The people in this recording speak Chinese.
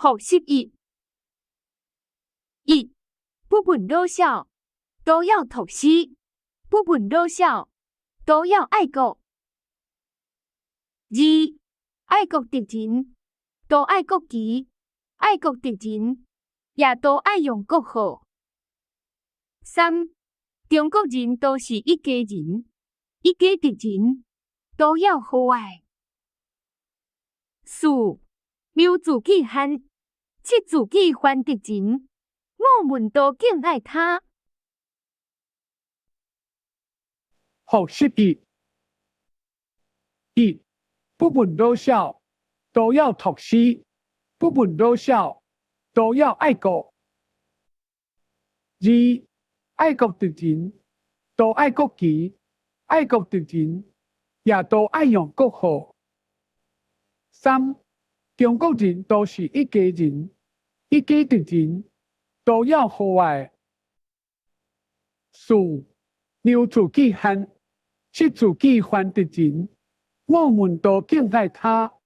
61. 1. 不分多少，都要读书；不分多少，都要爱国。2. 爱国敌人，都爱国旗；爱国敌人，也都爱用国号。3. 中国人都是一家人，一家敌人，都要和爱。4. 留自己汉，弃自己还敌人，我们都敬爱他。61. 1. 不分多少，都要读书；不分多少，都要爱国。2. 爱国敌人，都爱国旗；爱国敌人，也都爱用国号。3. 中国人都是一家人，一家敌人，都要和爱。4. 留自己汉，弃自己还敌人，我们都敬爱他。